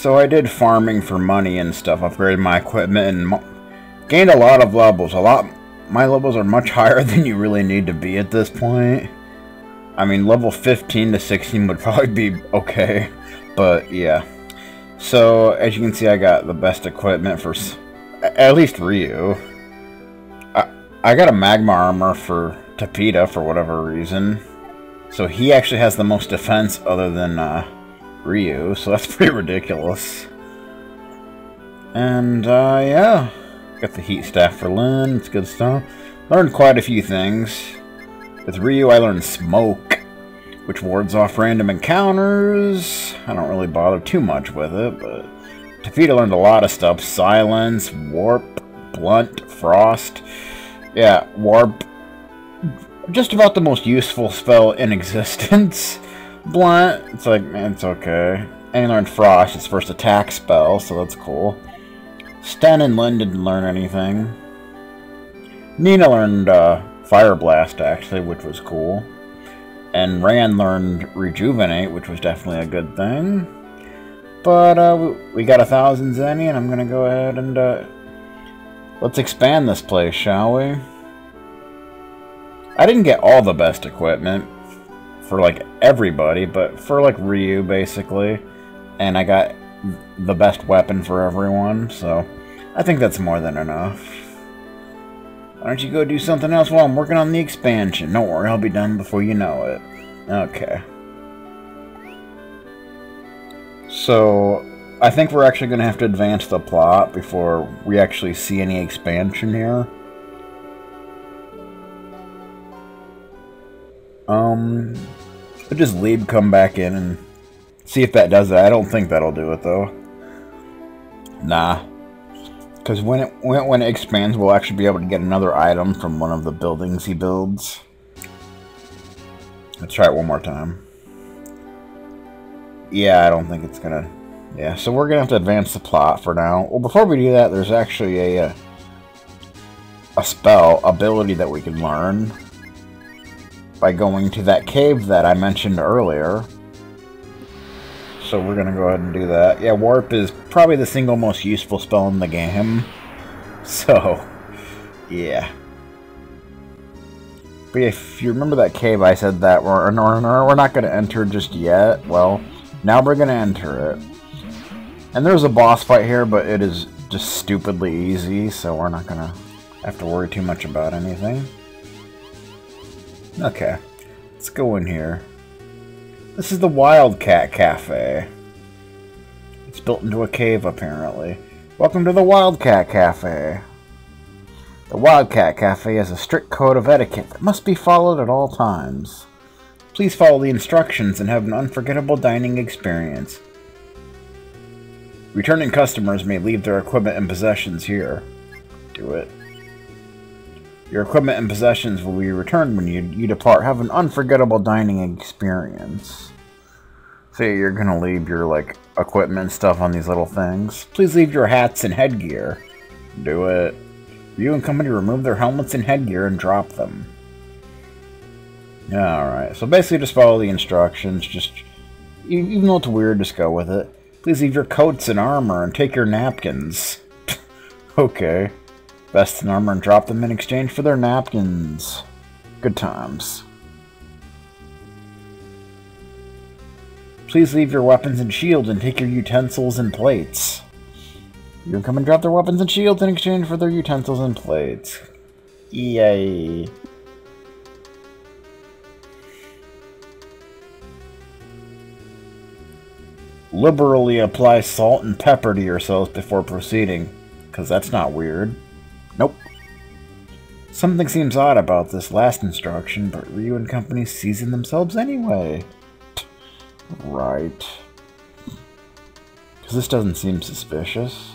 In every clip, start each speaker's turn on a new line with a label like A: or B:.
A: So I did farming for money and stuff, upgraded my equipment, and gained a lot of levels. My levels are much higher than you really need to be at this point. I mean, level 15 to 16 would probably be okay, but yeah. So, as you can see, I got the best equipment for at least Ryu. I got a magma armor for Tapita for whatever reason. So he actually has the most defense other than Ryu, so that's pretty ridiculous. And yeah, got the heat staff for Lyn, it's good stuff. Learned quite a few things. With Ryu I learned smoke, which wards off random encounters. I don't really bother too much with it, but Tapita learned a lot of stuff. Silence, warp, blunt, frost. Yeah, warp, just about the most useful spell in existence. Blunt, it's like, man, it's okay. And he learned Frost, his first attack spell, so that's cool. Sten and Lyn didn't learn anything. Nina learned Fire Blast, actually, which was cool. And Rand learned Rejuvenate, which was definitely a good thing. But we got 1,000 Zenny, and I'm going to go ahead and let's expand this place, shall we? I didn't get all the best equipment for like everybody, but for like Ryu basically, and I got the best weapon for everyone, so I think that's more than enough. Why don't you go do something else while I'm working on the expansion? Don't worry, I'll be done before you know it. Okay. So I think we're actually going to have to advance the plot before we actually see any expansion here. I'll just leave, come back in, and see if that does it. I don't think that'll do it, though. Nah. Because when it expands, we'll actually be able to get another item from one of the buildings he builds. Let's try it one more time. Yeah, I don't think it's gonna... Yeah, so we're gonna have to advance the plot for now. Well, before we do that, there's actually a spell ability that we can learn by going to that cave that I mentioned earlier. So we're gonna go ahead and do that. Yeah, Warp is probably the single most useful spell in the game. So, yeah. But if you remember that cave I said that we're not gonna enter just yet, well, now we're gonna enter it. And there's a boss fight here, but it is just stupidly easy, so we're not gonna have to worry too much about anything. Okay, let's go in here. This is the Wildcat Cafe. It's built into a cave, apparently. Welcome to the Wildcat Cafe. The Wildcat Cafe has a strict code of etiquette that must be followed at all times. Please follow the instructions and have an unforgettable dining experience. Returning customers may leave their equipment and possessions here. Do it. Your equipment and possessions will be returned when you depart. Have an unforgettable dining experience. So you're gonna leave your like equipment and stuff on these little things. Please leave your hats and headgear. Do it. You and company remove their helmets and headgear and drop them. Alright, so basically just follow the instructions. Just, even though it's weird, just go with it. Please leave your coats and armor and take your napkins. Okay. Vests and armor and drop them in exchange for their napkins. Good times. Please leave your weapons and shields and take your utensils and plates. You can come and drop their weapons and shields in exchange for their utensils and plates. Yay. Liberally apply salt and pepper to yourselves before proceeding, because that's not weird. Nope. Something seems odd about this last instruction, but Ryu and company season themselves anyway. Right. Because this doesn't seem suspicious.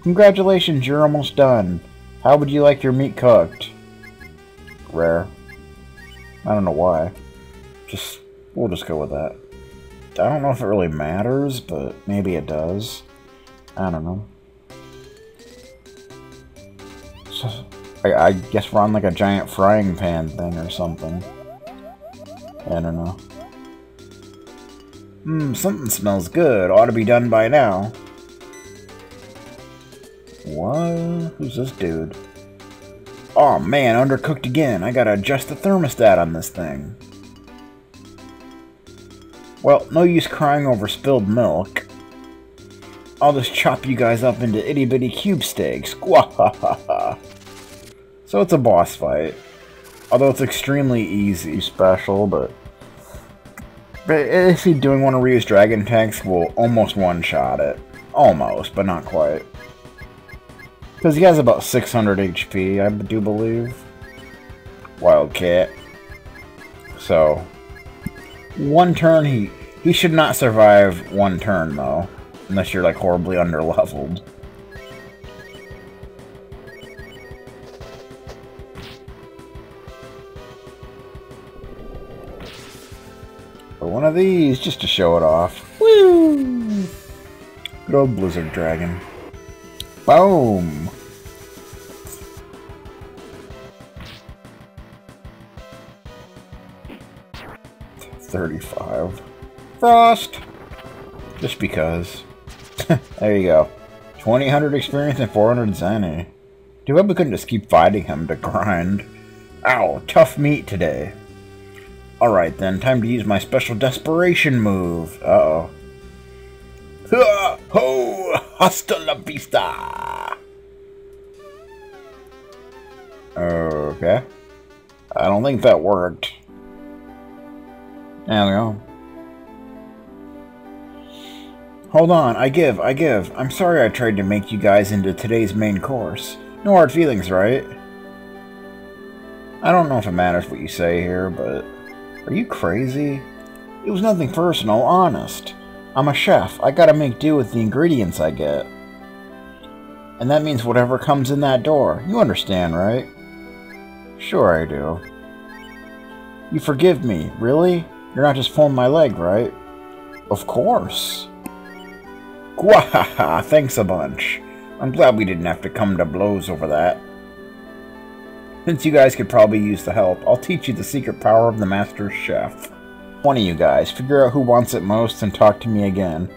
A: Congratulations, you're almost done. How would you like your meat cooked? Rare. I don't know why. We'll just go with that. I don't know if it really matters, but maybe it does. I don't know. So, I guess we're on like a giant frying pan thing or something. I don't know. Something smells good. Ought to be done by now. What? Who's this dude? Oh man, undercooked again. I gotta adjust the thermostat on this thing. Well, no use crying over spilled milk. I'll just chop you guys up into itty-bitty cube steaks. Gwahahaha. So it's a boss fight. Although it's extremely easy special, but if you're doing one of Ryu's dragon tanks, we'll almost one-shot it. Almost, but not quite. Because he has about 600 HP, I do believe. Wildcat. So, one turn, he should not survive one turn, though. Unless you're, like, horribly underleveled. But one of these, just to show it off. Woo! Good old Blizzard Dragon. Boom! $35. Frost! Just because. There you go. 2,000 experience and 400 Zenny. Too bad we couldn't just keep fighting him to grind. Ow, tough meat today. Alright then, time to use my special desperation move. Uh-oh. Ho! Hasta la vista! Okay. I don't think that worked. There we go. Hold on, I give. I'm sorry I tried to make you guys into today's main course. No hard feelings, right? I don't know if it matters what you say here, but... Are you crazy? It was nothing personal, honest. I'm a chef. I gotta make do with the ingredients I get. And that means whatever comes in that door. You understand, right? Sure I do. You forgive me, really? You're not just pulling my leg, right? Of course. Gwahaha, thanks a bunch. I'm glad we didn't have to come to blows over that. Since you guys could probably use the help, I'll teach you the secret power of the Master Chef. One of you guys, figure out who wants it most and talk to me again.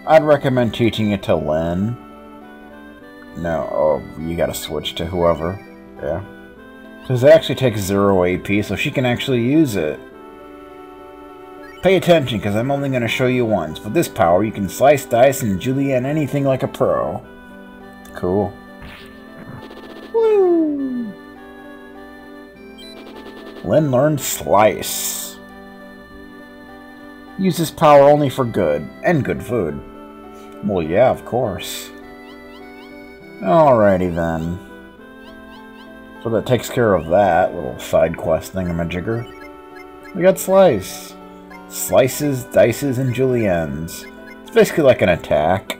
A: I'd recommend teaching it to Lynn. No, oh, you gotta switch to whoever. Yeah. Because it actually takes 0 AP, so she can actually use it. Pay attention, because I'm only going to show you once. With this power, you can slice, dice, and julienne anything like a pro. Cool. Woo! Lynn learned Slice. Use this power only for good, and good food. Well, yeah, of course. Alrighty then. So that takes care of that little side quest thingamajigger. We got Slice. Slices, dices, and juliennes. It's basically like an attack.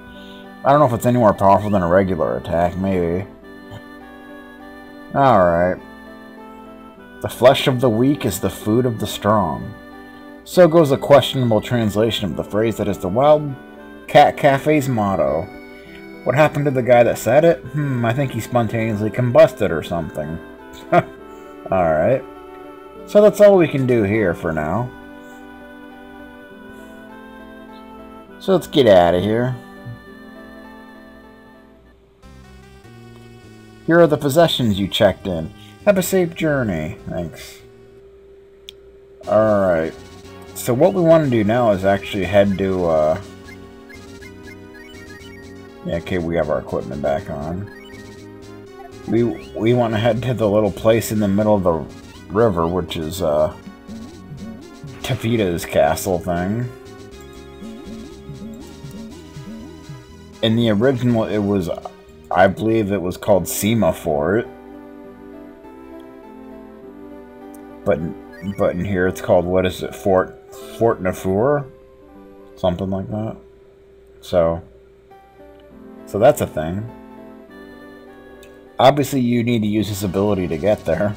A: I don't know if it's any more powerful than a regular attack, maybe. Alright. The flesh of the weak is the food of the strong. So goes a questionable translation of the phrase that is the Wildcat Cafe's motto. What happened to the guy that said it? I think he spontaneously combusted or something. Alright. So that's all we can do here for now. So let's get out of here. Here are the possessions you checked in. Have a safe journey. Thanks. Alright. So what we want to do now is actually head to, yeah, okay, we have our equipment back on. We want to head to the little place in the middle of the river, which is, Tavita's castle thing. In the original, it was, I believe it was called Sema Fort. But in here it's called, what is it, Fort Nafur? Something like that. So that's a thing. Obviously you need to use his ability to get there.